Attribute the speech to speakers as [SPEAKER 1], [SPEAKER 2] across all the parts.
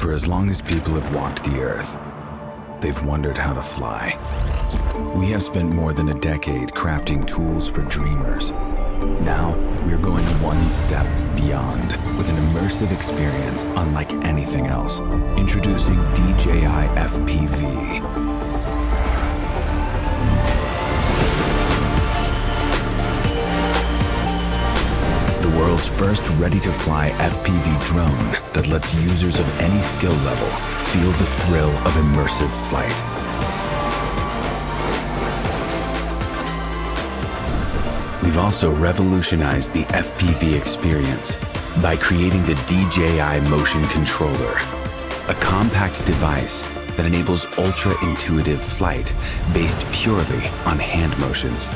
[SPEAKER 1] For as long as people have walked the earth, they've wondered how to fly. We have spent more than a decade crafting tools for dreamers. Now, we're going one step beyond with an immersive experience unlike anything else. Introducing DJI FPV. The world's first ready-to-fly FPV drone that lets users of any skill level feel the thrill of immersive flight. We've also revolutionized the FPV experience by creating the DJI Motion Controller, a compact device that enables ultra-intuitive flight based purely on hand motions.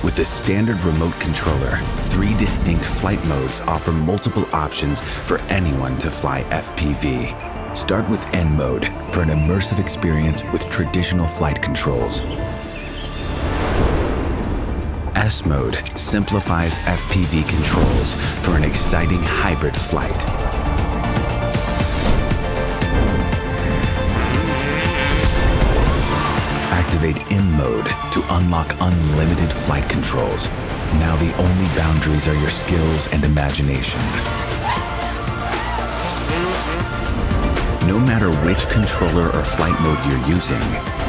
[SPEAKER 1] With the standard remote controller, 3 distinct flight modes offer multiple options for anyone to fly FPV. Start with N mode for an immersive experience with traditional flight controls. S mode simplifies FPV controls for an exciting hybrid flight. Activate M mode to unlock unlimited flight controls. Now the only boundaries are your skills and imagination. No matter which controller or flight mode you're using,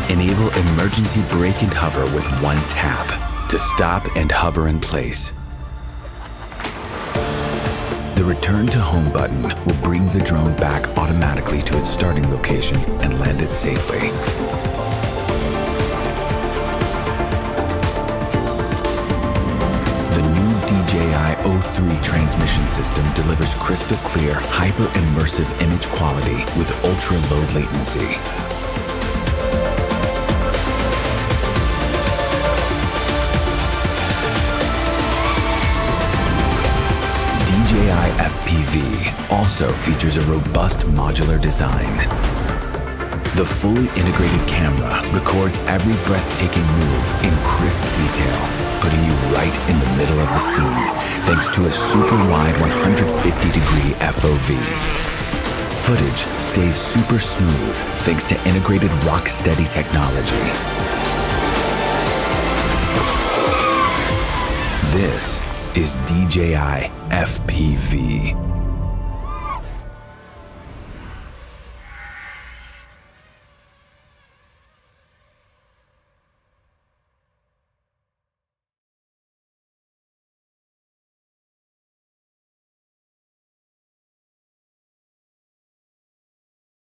[SPEAKER 1] enable emergency brake and hover with one tap to stop and hover in place. The Return to Home button will bring the drone back automatically to its starting location and land it safely. The new DJI O3 transmission system delivers crystal clear, hyper-immersive image quality with ultra-low latency. DJI FPV also features a robust modular design. The fully integrated camera records every breathtaking move in crisp detail, putting you right in the middle of the scene thanks to a super wide 150-degree FOV. Footage stays super smooth thanks to integrated rock-steady technology. This is DJI FPV.